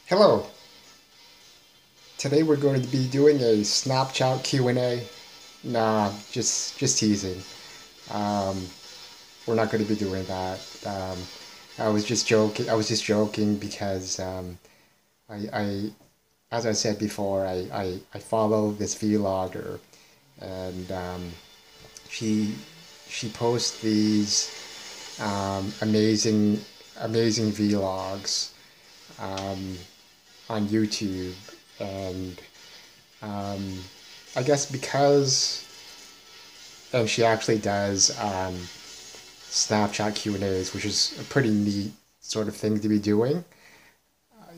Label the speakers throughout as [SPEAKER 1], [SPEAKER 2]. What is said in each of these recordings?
[SPEAKER 1] Hello. Today we're going to be doing a Snapchat Q&A. Nah, just teasing. Um, we're not going to be doing that. I was just joking. I was just joking because I as I said before, I follow this vlogger, and she she posts these amazing vlogs um, on YouTube, and um, I guess because she actually does Snapchat Q&As, which is a pretty neat sort of thing to be doing,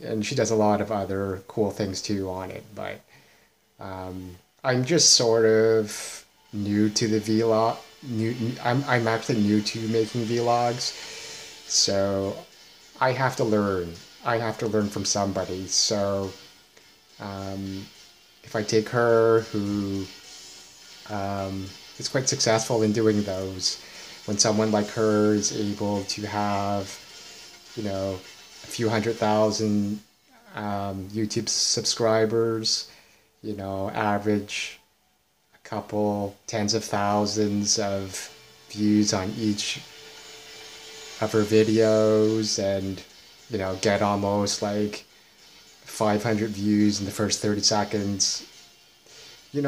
[SPEAKER 1] and she does a lot of other cool things too on it. But I'm just sort of new to the vlog. I'm actually new to making vlogs, so I have to learn. I have to learn from somebody. So um, if I take her, who is quite successful in doing those, when someone like her is able to have, a few 100,000 YouTube subscribers, average a couple tens of thousands of views on each of her videos, and get almost like 500 views in the first 30 seconds,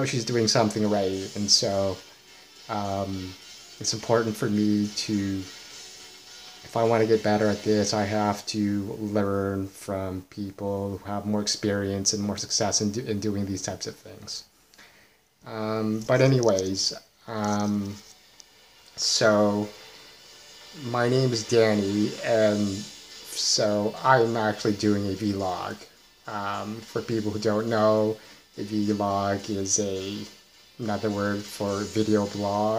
[SPEAKER 1] she's doing something right. And so it's important for me to, if I want to get better at this, I have to learn from people who have more experience and more success in doing these types of things. But anyways, so my name is Danny, and so I'm actually doing a vlog. For people who don't know, a vlog is another word for video blog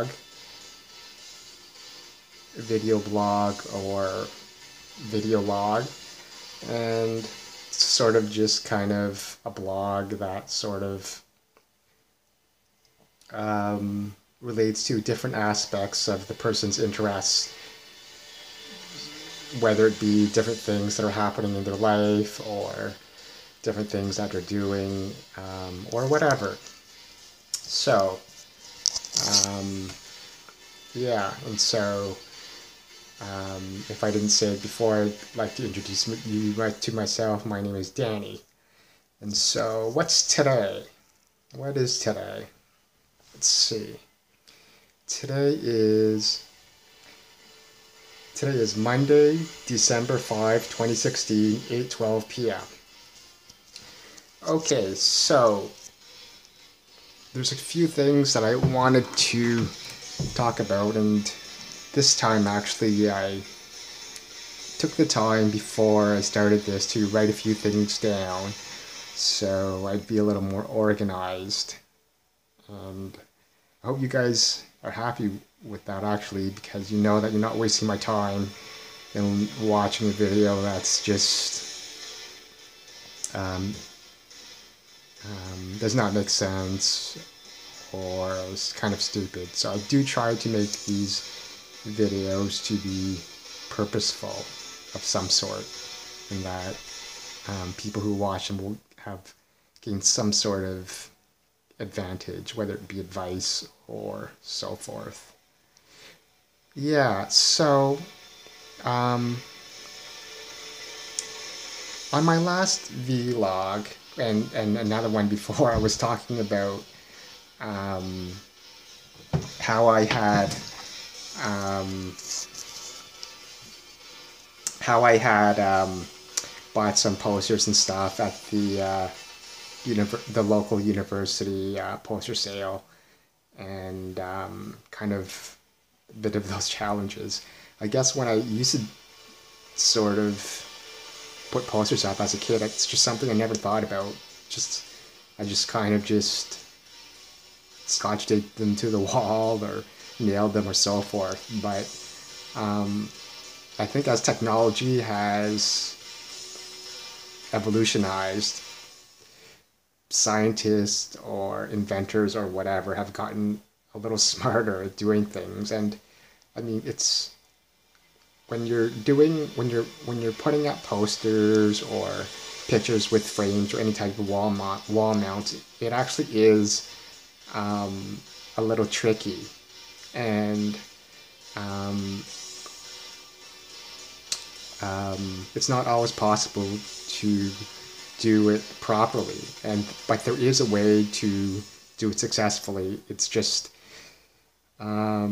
[SPEAKER 1] or video log, and it's sort of just kind of a blog that sort of relates to different aspects of the person's interests, whether it be different things that are happening in their life or different things that they're doing, or whatever. So, yeah, and so if I didn't say it before, I'd like to introduce you right to myself. My name is Danny. And so, what's today? What is today? Let's see. Today is Monday, December 5, 2016, 8:12 p.m. Okay, so there's a few things that I wanted to talk about, and this time actually I took the time before I started this to write a few things down so I'd be a little more organized. And I hope you guys are happy with that, actually, because you know that you're not wasting my time in watching a video that's just does not make sense or is kind of stupid. So I do try to make these videos to be purposeful of some sort, and that people who watch them will have gained some sort of advantage, whether it be advice or so forth. Yeah, so on my last vlog, and another one before, I was talking about how I had bought some posters and stuff at the local university poster sale, and kind of a bit of those challenges. I guess when I used to sort of put posters up as a kid, it's just something I never thought about. I just kind of just scotch taped them to the wall or nailed them or so forth. But I think as technology has evolutionized, scientists or inventors or whatever have gotten a little smarter at doing things. And I mean, it's when you're putting up posters or pictures with frames or any type of wall mount, it actually is a little tricky, and it's not always possible to do it properly. But there is a way to do it successfully. It's just a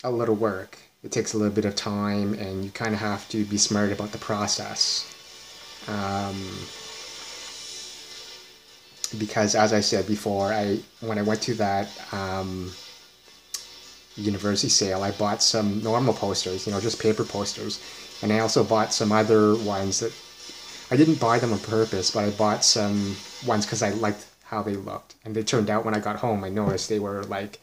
[SPEAKER 1] little work. It takes a little bit of time, and you kind of have to be smart about the process. Because as I said before, when I went to that university sale, I bought some normal posters, just paper posters, and I also bought some other ones that I didn't buy them on purpose, but I bought some ones because I liked how they looked. And they turned out, when I got home, I noticed they were like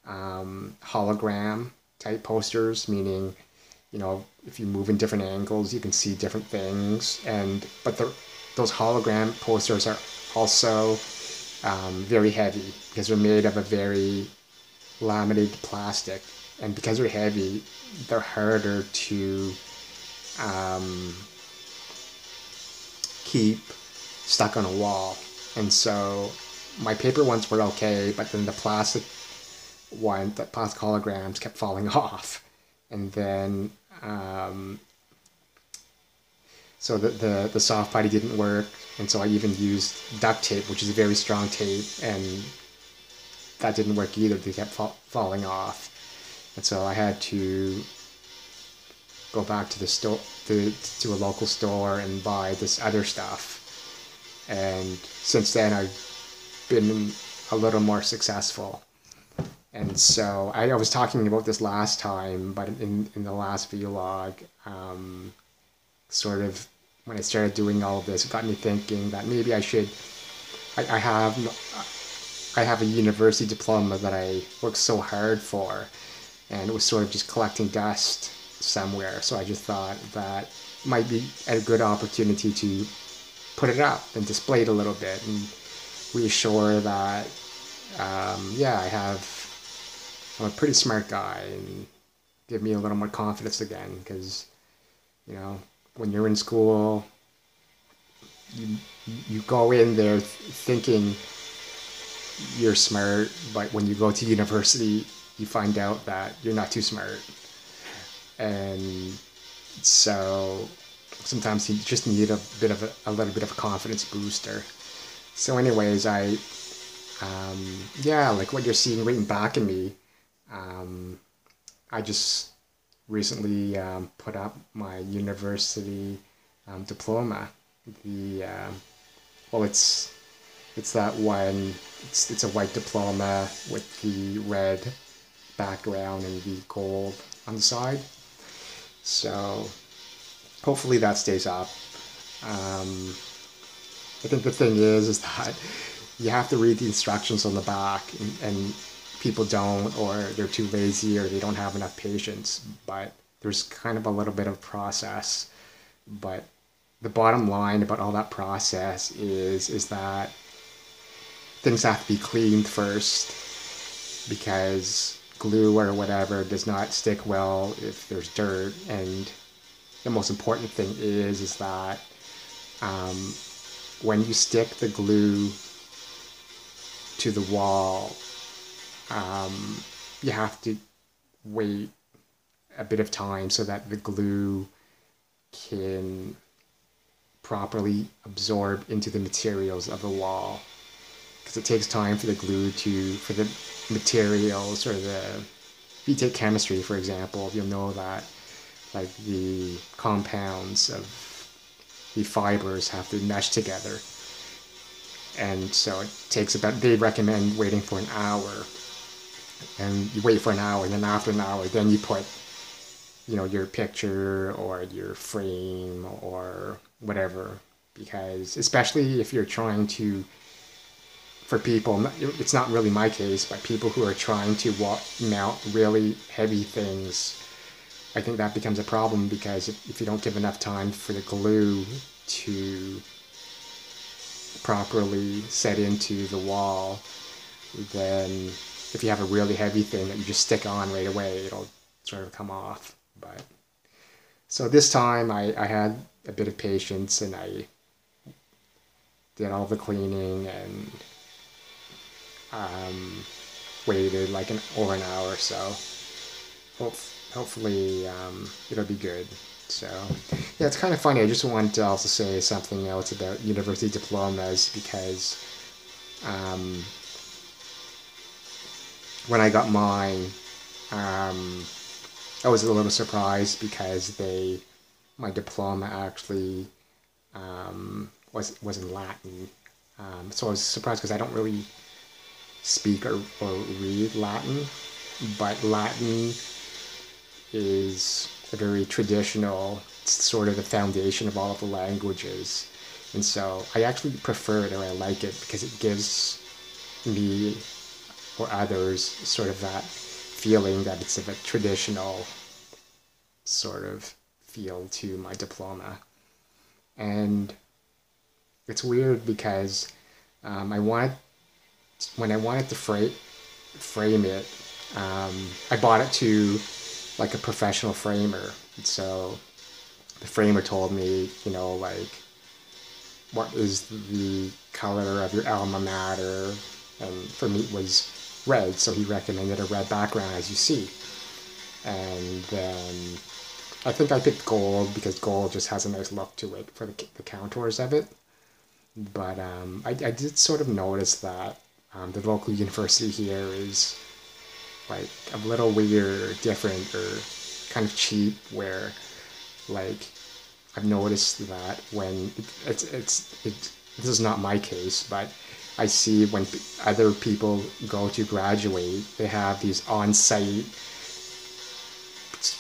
[SPEAKER 1] hologram type posters, meaning, if you move in different angles, you can see different things. But those hologram posters are also very heavy because they're made of a very laminated plastic, and because they're heavy, they're harder to keep stuck on a wall. And so my paper ones were okay, but then the plastic holograms kept falling off. And then so the soft putty didn't work, and so I even used duct tape, which is a very strong tape, and that didn't work either. They kept falling off. And so I had to go back to the store, to a local store, and buy this other stuff. And since then, I've been a little more successful. And so I was talking about this last time, but in the last vlog, sort of when I started doing all of this, it got me thinking that maybe I should. I have a university diploma that I worked so hard for, and it was sort of just collecting dust somewhere. So I just thought that might be a good opportunity to put it up and display it a little bit and reassure that, I'm a pretty smart guy, and give me a little more confidence again. Because, when you're in school, you go in there thinking you're smart, but when you go to university, you find out that you're not too smart. And so sometimes you just need a little bit of a confidence booster. So anyways, like what you're seeing written back at me, I just recently put up my university diploma. It's that one. It's a white diploma with the red background and the gold on the side. So hopefully that stays up. I think the thing is that you have to read the instructions on the back, and people don't, or they're too lazy, or they don't have enough patience. But there's kind of a little bit of process. But the bottom line about all that process is that things have to be cleaned first, because glue or whatever does not stick well if there's dirt. And the most important thing is that when you stick the glue to the wall, you have to wait a bit of time so that the glue can properly absorb into the materials of the wall. Because it takes time for the materials, or if you take chemistry, for example, you'll know that like the compounds of the fibers have to mesh together. And so it takes they recommend waiting for an hour. And you wait for an hour, and then after an hour, then you put, your picture or your frame or whatever. Because especially if you're trying to, for people, it's not really my case, but people who are trying to mount really heavy things, I think that becomes a problem, because if you don't give enough time for the glue to properly set into the wall, then if you have a really heavy thing that you just stick on right away, it'll sort of come off. But so this time I had a bit of patience, and I did all the cleaning and waited like over an hour or so. Hopefully it'll be good. So yeah, it's kind of funny. I just wanted to also say something else about university diplomas because when I got mine, I was a little surprised because my diploma actually was in Latin. So I was surprised because I don't really speak or read Latin, but Latin is a very traditional, sort of the foundation of all of the languages. And so I actually prefer it, or I like it, because it gives me or others sort of that feeling that it's of a traditional sort of feel to my diploma. And it's weird because when I wanted to frame it, I bought it to like a professional framer. And so the framer told me, like, what is the color of your alma mater? And for me it was red, so he recommended a red background, as you see. And then I think I picked gold because gold just has a nice look to it for the contours of it. But I did sort of notice that the local university here is like a little weird or different or kind of cheap, where like I've noticed that when this is not my case, but I see when other people go to graduate, they have these on-site,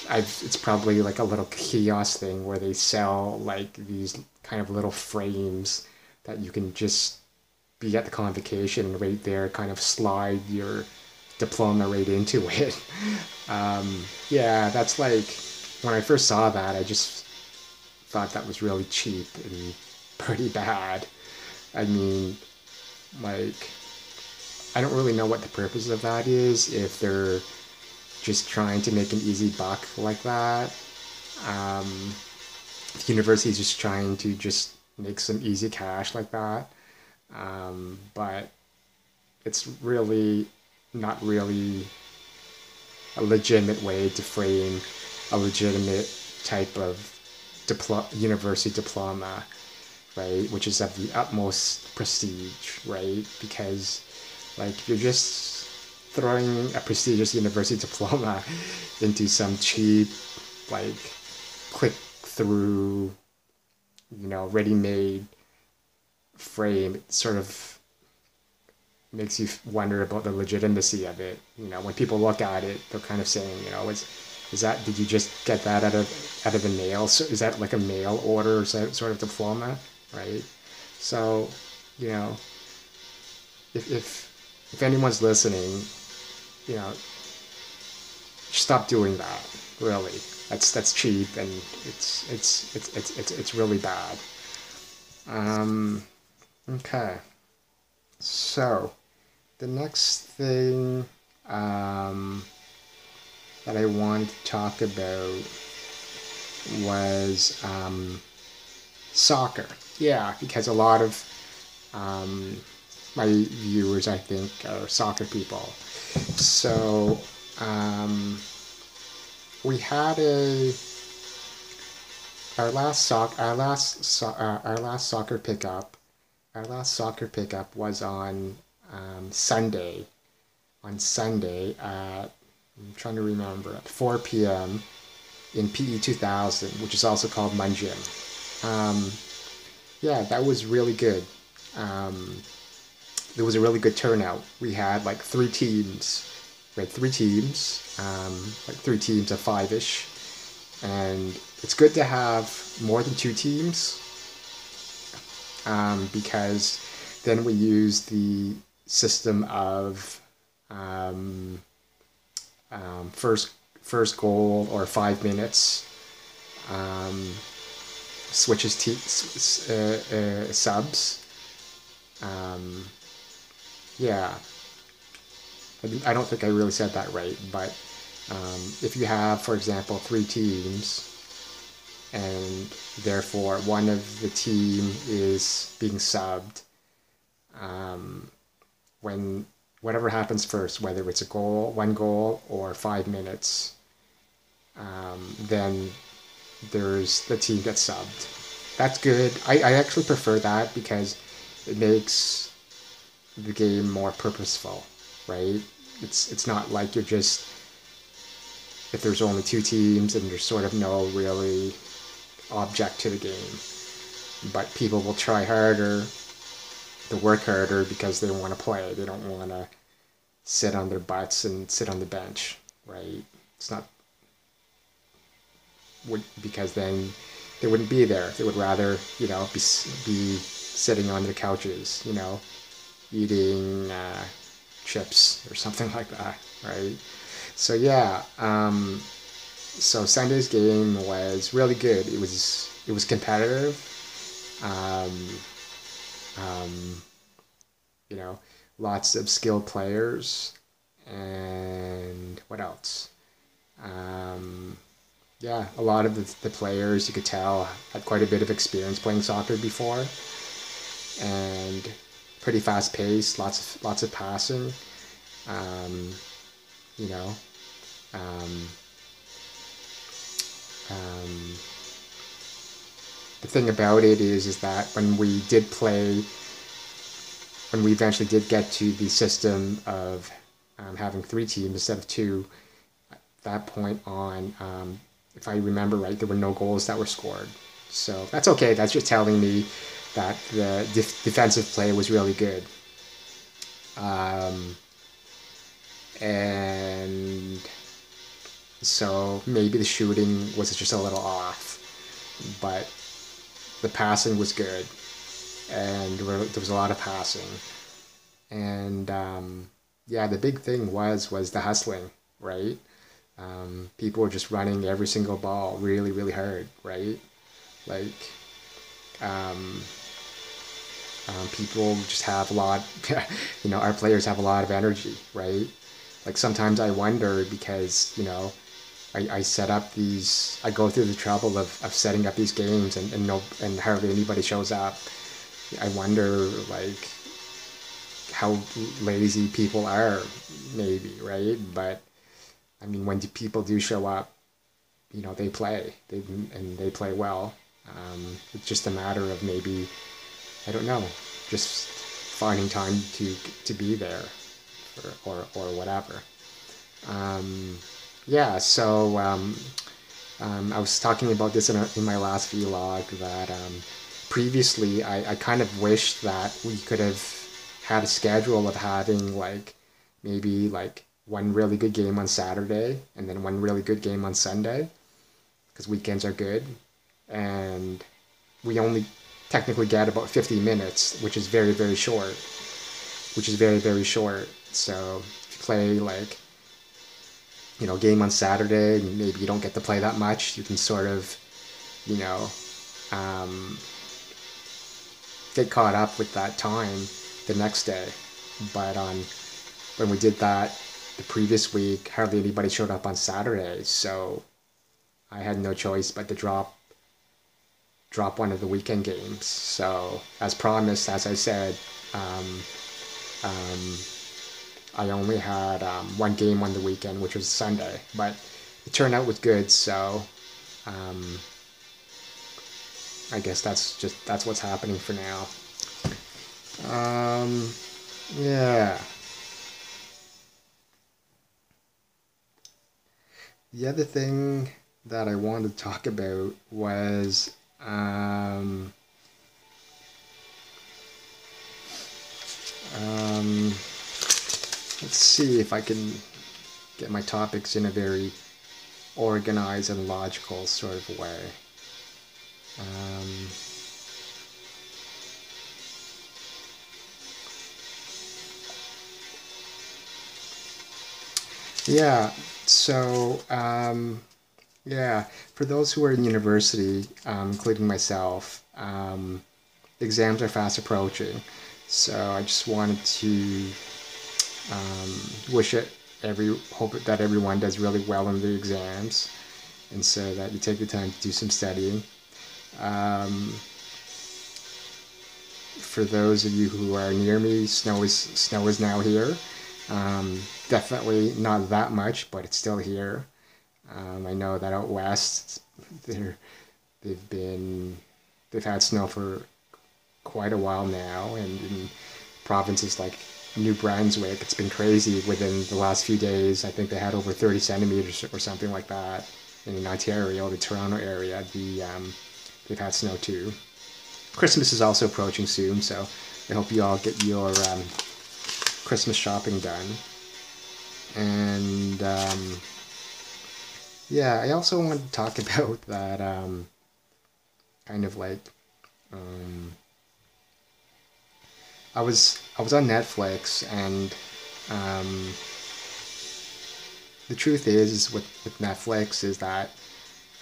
[SPEAKER 1] it's probably like a little kiosk thing where they sell like these kind of little frames that you can just be at the convocation and right there kind of slide your diploma right into it. Yeah, that's like, when I first saw that, I just thought that was really cheap and pretty bad. I mean, like, I don't really know what the purpose of that is, if they're just trying to make an easy buck like that. The university is just trying to just make some easy cash like that. But it's really not really a legitimate way to frame a legitimate type of university diploma, right? Which is of the utmost prestige, right? Because like if you're just throwing a prestigious university diploma into some cheap, like click through, ready-made frame, it sort of makes you wonder about the legitimacy of it. When people look at it, they're kind of saying, did you just get that out of the mail? So is that like a mail order sort of diploma, right? So, if anyone's listening, stop doing that. Really, that's cheap, and it's really bad. Okay. So, the next thing that I wanted to talk about was soccer. Yeah, because a lot of my viewers, I think, are soccer people. So, we had our last soccer pickup. Our last soccer pickup was on Sunday. On Sunday at, I'm trying to remember, at 4 p.m. in PE 2000, which is also called Munjim. Yeah, that was really good. There was a really good turnout. We had like 3 teams. We had 3 teams, like 3 teams of 5-ish. And it's good to have more than 2 teams, because then we use the system of first goal or 5 minutes, switches subs. Yeah, I don't think I really said that right, but if you have, for example, 3 teams, and therefore one of the team is being subbed, when whatever happens first, whether it's a goal, 1 goal, or 5 minutes, then the team gets subbed. That's good. I actually prefer that because it makes the game more purposeful, right? It's not like you're just, if there's only 2 teams and there's sort of no really object to the game. But people will try harder, to work harder because they want to play. They don't want to sit on their butts and sit on the bench, right? It's not because then they wouldn't be there. They would rather, be sitting on their couches, eating chips or something like that, right? So yeah, so Sunday's game was really good. It was competitive. You know, lots of skilled players, and what else? Yeah, a lot of the players, you could tell, had quite a bit of experience playing soccer before, and pretty fast paced, lots of passing. Um, you know, um, um, the thing about it is that when we eventually did get to the system of having 3 teams instead of 2, at that point on, if I remember right, there were no goals that were scored. So that's okay. That's just telling me that the defensive play was really good. And so maybe the shooting was just a little off, but the passing was good, and there was a lot of passing. And yeah, the big thing was the hustling, right? People were just running every single ball really, really hard, right? Like, um, people just have a lot, our players have a lot of energy, right? Like sometimes I wonder because, I set up I go through the trouble of setting up these games and hardly anybody shows up. I wonder, like, how lazy people are, maybe, right? But I mean, when people do show up, they play, and they play well. It's just a matter of maybe, I don't know, just finding time to be there, or whatever. Yeah, so I was talking about this in my last vlog that previously I kind of wished that we could have had a schedule of having like maybe like one really good game on Saturday and then one really good game on Sunday, because weekends are good, and we only technically get about 50 minutes, which is very, very short. So if you play like, game on Saturday, and maybe you don't get to play that much, you can sort of, you know, um, get caught up with that time the next day. But when we did that the previous week, hardly anybody showed up on Saturday, so I had no choice but to drop one of the weekend games. So as promised, as I said, um, I only had one game on the weekend, which was Sunday, but the turnout was good. So I guess that's what's happening for now. Yeah. The other thing that I wanted to talk about was let's see if I can get my topics in a very organized and logical sort of way. Yeah, so yeah, for those who are in university, including myself, exams are fast approaching. So I just wanted to hope that everyone does really well in the exams, and so that you take the time to do some studying. for those of you who are near me, snow is now here. Definitely not that much, but it's still here. I know that out west, they've had snow for quite a while now, and in provinces like New Brunswick, it's been crazy. Within the last few days, I think they had over 30 centimeters or something like that. And in Ontario, the Toronto area, they've had snow too. Christmas is also approaching soon, so I hope you all get your Christmas shopping done. And yeah, I also wanted to talk about that kind of like I was on Netflix, and the truth is with Netflix is that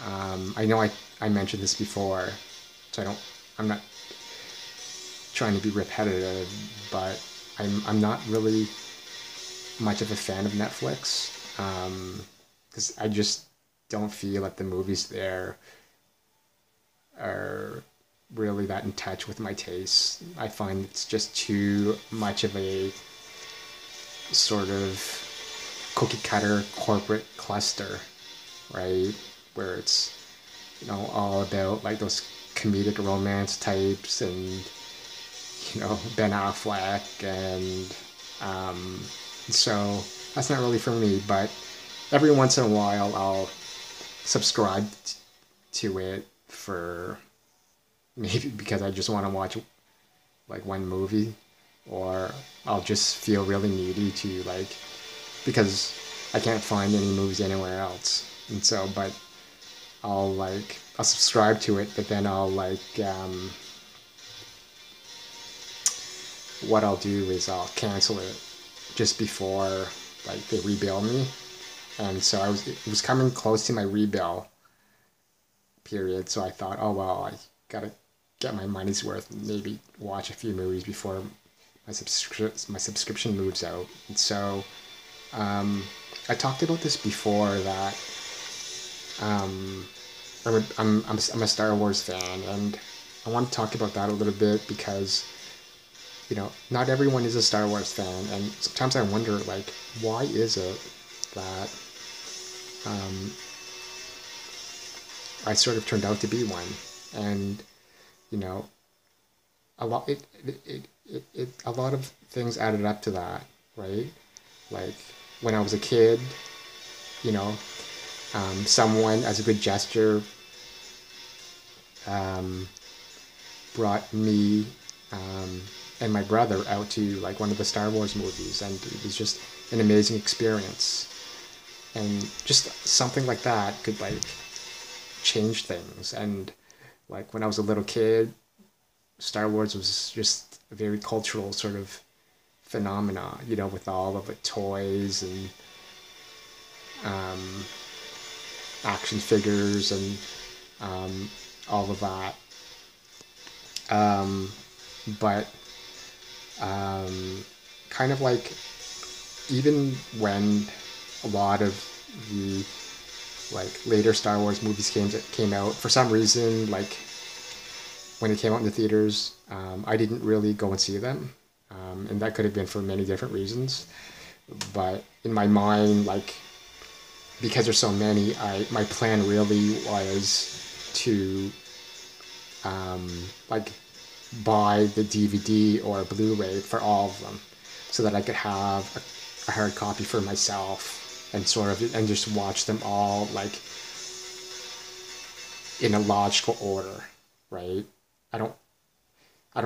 [SPEAKER 1] I know I mentioned this before, so I'm not trying to be repetitive, but I'm not really much of a fan of Netflix, because I just don't feel that the movies there are really that in touch with my tastes. I find it's just too much of a sort of cookie cutter corporate cluster, right? Where it's, you know, all about like those comedic romance types and, you know, Ben Affleck, and so that's not really for me. But every once in a while I'll subscribe to it for maybe because I just want to watch like one movie, or I'll just feel really needy to like, because I can't find any movies anywhere else. And so, but I'll subscribe to it, but then I'll what I'll do is I'll cancel it just before like they rebill me. And so it was coming close to my rebill period, so I thought, oh well, I gotta get my money's worth and maybe watch a few movies before my subscription moves out. And so I talked about this before that I'm a Star Wars fan, and I want to talk about that a little bit because, you know, not everyone is a Star Wars fan, and sometimes I wonder, like, why is it that I sort of turned out to be one? And, you know, a lot a lot of things added up to that, right? Like when I was a kid, you know, someone as a good gesture brought me and my brother out to like one of the Star Wars movies, and it was just an amazing experience. And just something like that could like change things. And like when I was a little kid, Star Wars was just a very cultural sort of phenomena, you know, with all of the toys and action figures and all of that. But kind of like, even when a lot of the like later Star Wars movies came out, for some reason, like when it came out in the theaters, I didn't really go and see them, and that could have been for many different reasons. But in my mind, like, because there's so many, my plan really was to like buy the DVD or Blu-ray for all of them, so that I could have a hard copy for myself and sort of and just watch them all like in a logical order, right? I don't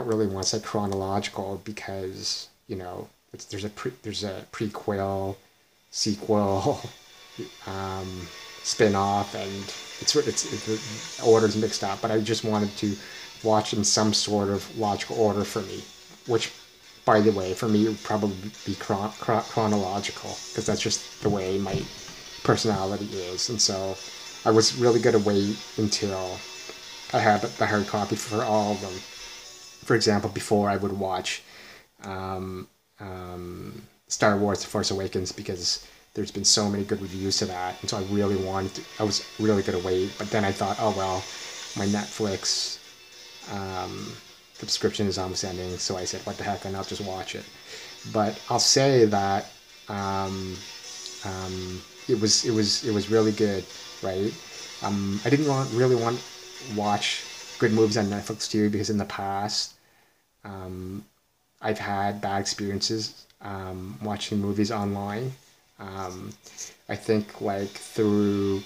[SPEAKER 1] really want to say chronological because, you know, there's a prequel, sequel, spin-off, and the order's mixed up. But I just wanted to watch in some sort of logical order for me, which, by the way, for me it would probably be chronological, because that's just the way my personality is. And so I was really going to wait until I had the hard copy for all of them. For example, before I would watch Star Wars: The Force Awakens, because there's been so many good reviews to that, and so I was really going to wait. But then I thought, oh well, my Netflix subscription is almost ending, so I said, what the heck, and I'll just watch it. But I'll say that it was really good, right? I didn't really want to watch good movies on Netflix too, because in the past I've had bad experiences watching movies online. Um, I think like through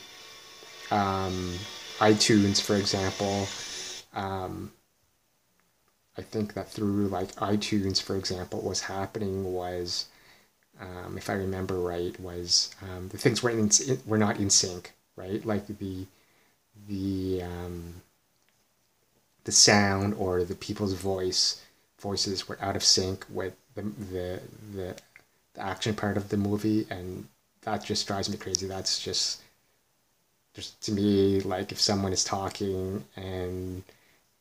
[SPEAKER 1] iTunes, for example. Um, I think that through like iTunes, for example, what was happening was, if I remember right, was the things were not in sync, right? Like the the sound or the people's voices were out of sync with the action part of the movie, and that just drives me crazy. That's just to me, like if someone is talking and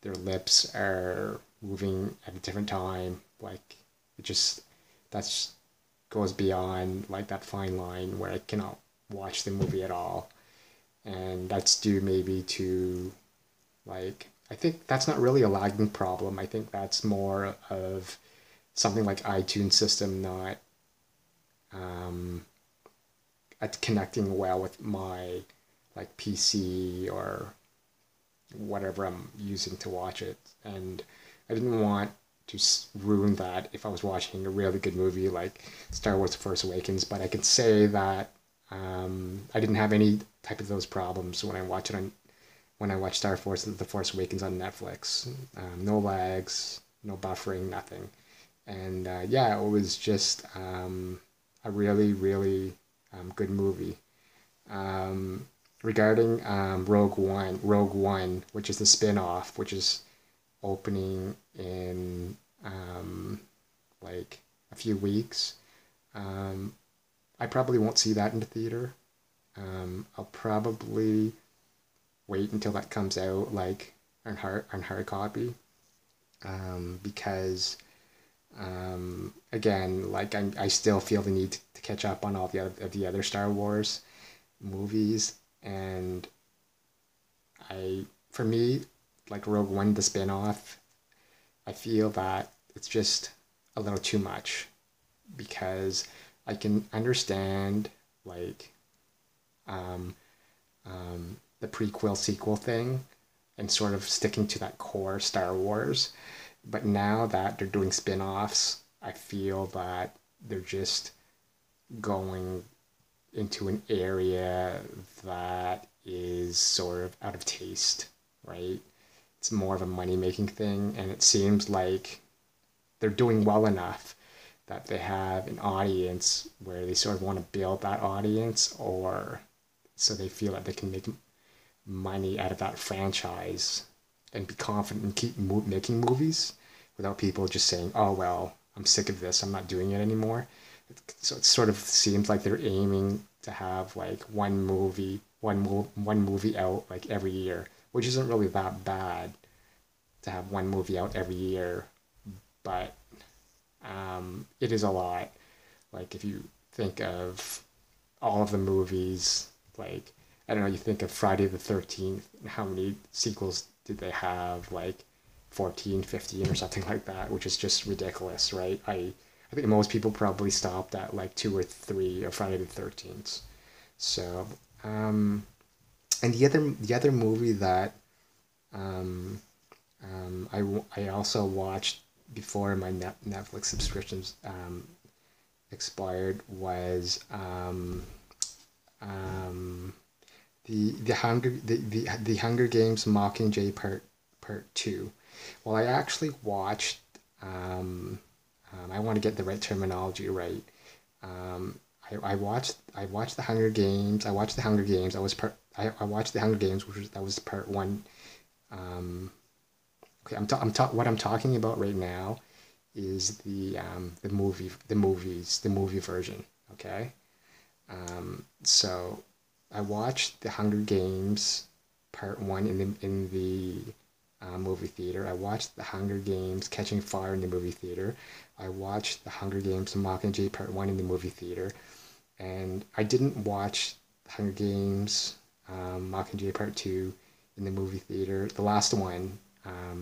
[SPEAKER 1] their lips are moving at a different time, like it just that's goes beyond like that fine line where I cannot watch the movie at all. And that's due maybe to, like, I think that's not really a lagging problem. I think that's more of something like iTunes system not um, at connecting well with my like PC or whatever I'm using to watch it. And I didn't want to ruin that if I was watching a really good movie like Star Wars: The Force Awakens. But I can say that I didn't have any type of those problems when I watched Star Wars: The Force Awakens on Netflix. No lags, no buffering, nothing. And yeah, it was just a really, really good movie. Um, Regarding Rogue One, which is the spin-off, which is opening in like a few weeks. Um, I probably won't see that in the theater. I'll probably wait until that comes out, like on hard copy, because again, like I still feel the need to catch up on all the other Star Wars movies, and for me, like Rogue One, the spin-off, I feel that it's just a little too much, because I can understand like um, the prequel sequel thing and sort of sticking to that core Star Wars, but now that they're doing spin-offs, I feel that they're just going into an area that is sort of out of taste, right? It's more of a money making thing, and it seems like they're doing well enough that they have an audience where they sort of want to build that audience, or so they feel that they can make money out of that franchise and be confident and keep making movies without people just saying, oh, well, I'm sick of this, I'm not doing it anymore. So it sort of seems like they're aiming to have like one movie out like every year, which isn't really that bad to have one movie out every year, but it is a lot. Like if you think of all of the movies, like I don't know, you think of Friday the 13th, and how many sequels did they have? Like 14, 15, or something like that, which is just ridiculous, right? I think most people probably stopped at like two or three of Friday the 13th. So, and the other movie that um, I also watched before my Netflix subscriptions expired was um, the Hunger Games Mockingjay Part Two. Well, I actually watched. I want to get the right terminology right. Um, I watched the Hunger Games. I watched the Hunger Games. I watched the Hunger Games, that was part one. Um, okay, what I'm talking about right now is the movie version. Okay. So I watched the Hunger Games part one in the movie theater. I watched the Hunger Games Catching Fire in the movie theater. I watched the Hunger Games Mockingjay Part One in the movie theater, and I didn't watch the Hunger Games Mockingjay Part Two in the movie theater. The last one,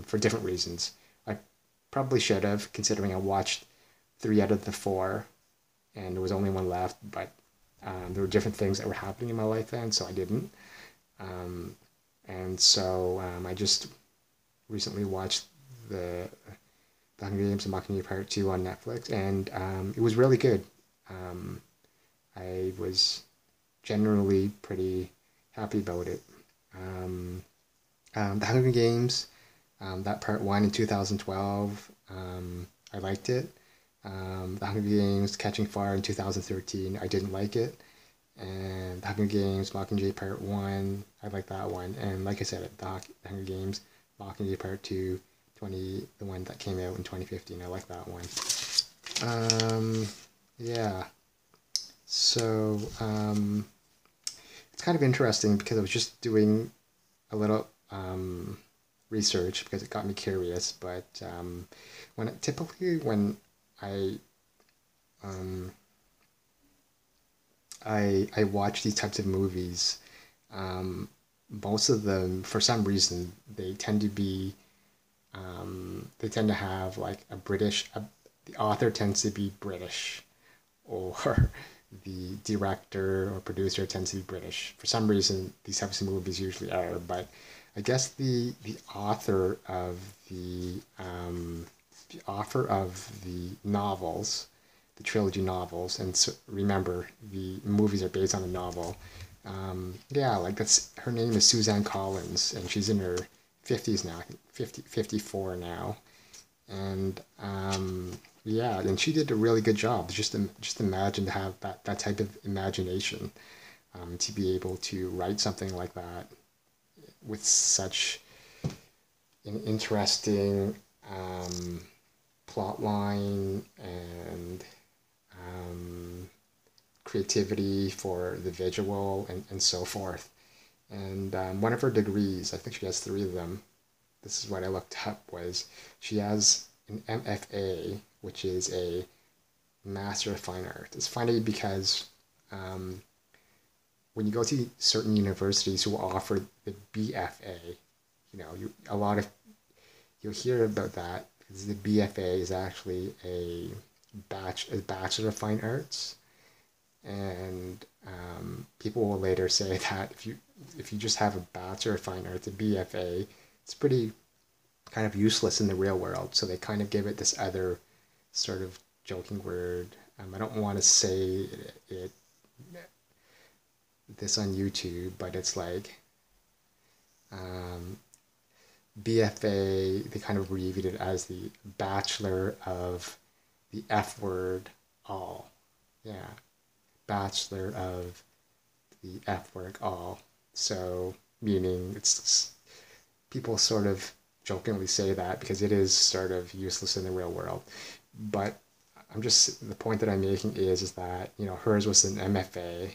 [SPEAKER 1] for different reasons. I Probably should have, considering I watched 3 out of the 4, and there was only one left. But there were different things that were happening in my life then, so I didn't. Um, and so I just recently watched the Hunger Games and Mockingjay Part 2 on Netflix, and it was really good. Um, I was generally pretty happy about it. Um, the Hunger Games, that Part 1 in 2012, I liked it. The Hunger Games Catching Fire in 2013, I didn't like it. And the Hunger Games Mockingjay Part 1, I like that one. And like I said, the Hunger Games Mockingjay Part 2, the one that came out in 2015, I like that one. Yeah. So, it's kind of interesting because I was just doing a little research because it got me curious. But typically when I um, I watch these types of movies, um, most of them, for some reason, they tend to have like the author tends to be British, or the director or producer tends to be British. For some reason, these types of movies usually are. But I guess the author of the novels, the trilogy novels, and so, remember the movies are based on a novel. Yeah, like that's her name is Suzanne Collins, and she's in her 50s now, 54 now, and yeah, and she did a really good job. Just imagine to have that type of imagination, to be able to write something like that with such an interesting plot line and creativity for the visual and so forth. And one of her degrees, I think she has 3 of them. This is what I looked up, was she has an MFA, which is a Master of Fine Art. It's funny because when you go to certain universities who offer the BFA, a lot of you'll hear about that because the BFA is actually a Bachelor of Fine Arts, and people will later say that if you just have a Bachelor of Fine Arts, a BFA, it's pretty kind of useless in the real world. So they kind of give it this other sort of joking word. I don't want to say this on YouTube, but it's like BFA. They kind of abbreviate it as the Bachelor of the F word all. Yeah, Bachelor of the F word all. So meaning it's people sort of jokingly say that because it is sort of useless in the real world. But the point that I'm making is that hers was an MFA,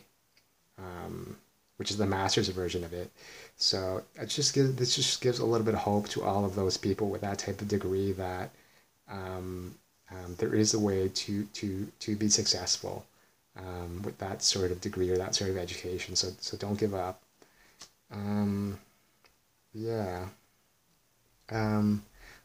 [SPEAKER 1] which is the master's version of it. So this just gives a little bit of hope to all of those people with that type of degree that there is a way to be successful with that sort of degree or that sort of education. So don't give up. Yeah. I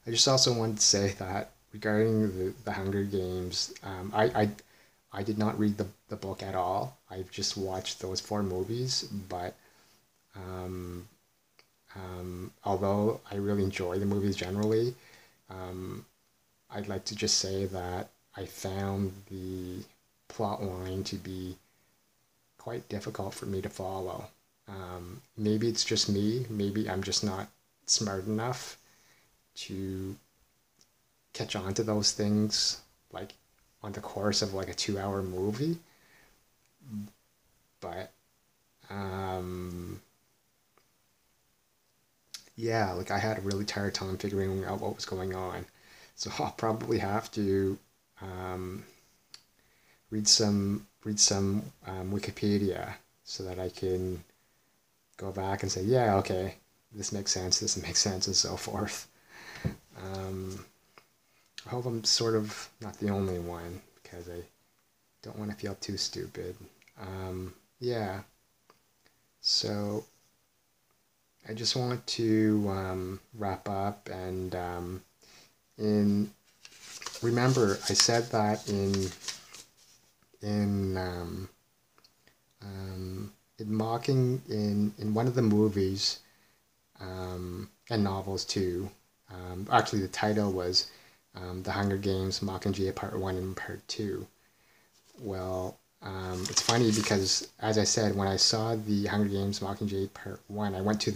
[SPEAKER 1] just also wanted to say that regarding the Hunger Games, I did not read the book at all. I've just watched those 4 movies, but um, although I really enjoy the movies generally, um, I'd like to just say that I found the plot line to be quite difficult for me to follow. Maybe it's just me. Maybe I'm just not smart enough to catch on to those things like on the course of like a 2-hour movie. But yeah, like I had a really tired time figuring out what was going on. So I'll probably have to um, read some Wikipedia so that I can go back and say, yeah, okay, this makes sense, and so forth. Um, I hope I'm sort of not the only one because I don't want to feel too stupid. Yeah, so I just want to wrap up, and in remember I said that in mocking in one of the movies and novels too. Actually, the title was The Hunger Games Mockingjay Part 1 and Part 2. Well, it's funny because, as I said, when I saw the Hunger Games Mockingjay Part 1, I went to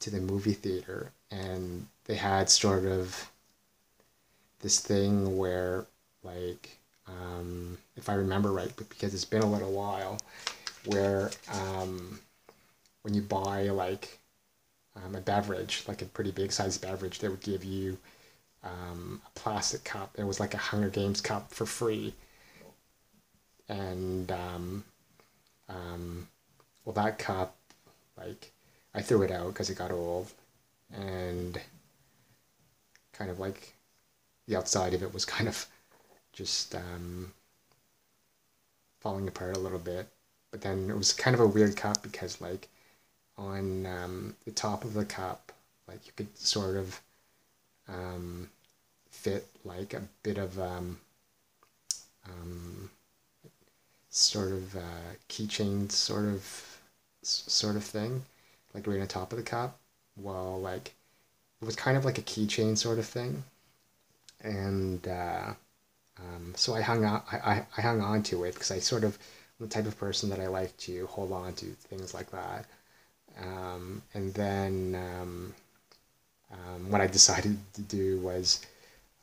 [SPEAKER 1] the movie theater, and they had sort of this thing where, like, if I remember right, but because it's been a little while, where when you buy, like, a beverage, like a pretty big size beverage, they would give you a plastic cup. It was like a Hunger Games cup for free. And well, that cup, like, I threw it out because it got old, and kind of like the outside of it was kind of just falling apart a little bit. But then it was kind of a weird cup because, like, on the top of the cup, like, you could sort of fit like a bit of sort of keychain sort of thing, like right on top of the cup. Well, like, it was kind of like a keychain sort of thing, and so I hung on. I hung on to it because I sort of I'm the type of person that I like to hold on to things like that. And then what I decided to do was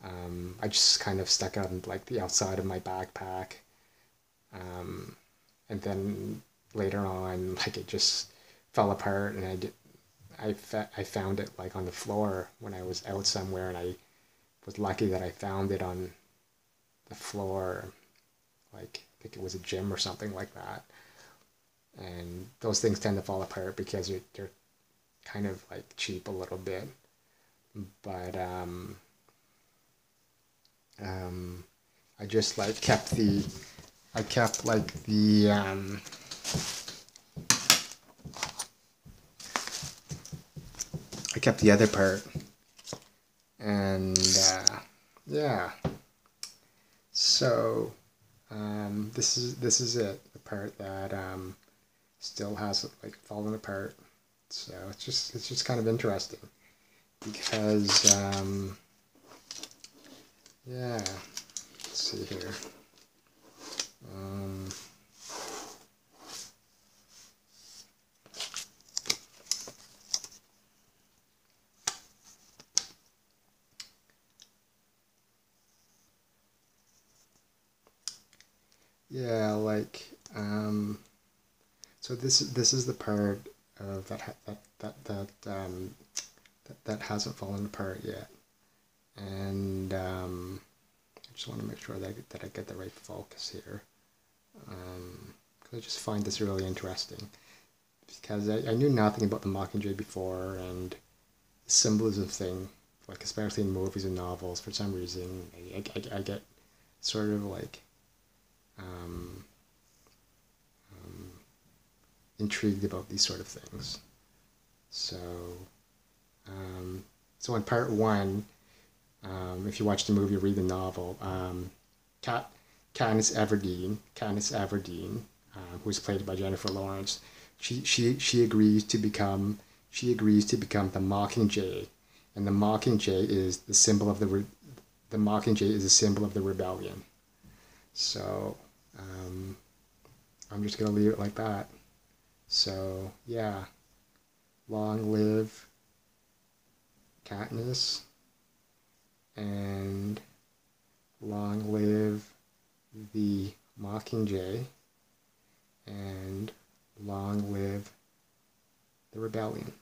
[SPEAKER 1] I just kind of stuck it on, like, the outside of my backpack. And then later on, like, it just fell apart, and I found it, like, on the floor when I was out somewhere, and I was lucky that I found it on the floor, like, I think it was a gym or something like that. And those things tend to fall apart because they're kind of, like, cheap a little bit. But I just, like, I kept, like, I kept the other part, and yeah. So this is it, the part that still hasn't, like, fallen apart. So it's just kind of interesting because yeah. Let's see here. Yeah, like, so this is the part of that hasn't fallen apart yet, and I just want to make sure that I get the right focus here, because I just find this really interesting because I knew nothing about the Mockingjay before, and the symbolism thing, like, especially in movies and novels, for some reason I get sort of, like, um, intrigued about these sort of things. So, so in part one, if you watch the movie or read the novel, Katniss Everdeen, who's played by Jennifer Lawrence, she agrees to become the Mockingjay, and the Mockingjay is the symbol of the Mockingjay is a symbol of the rebellion. So I'm just gonna leave it like that. So yeah, long live Katniss, and long live the Mockingjay, and long live the rebellion.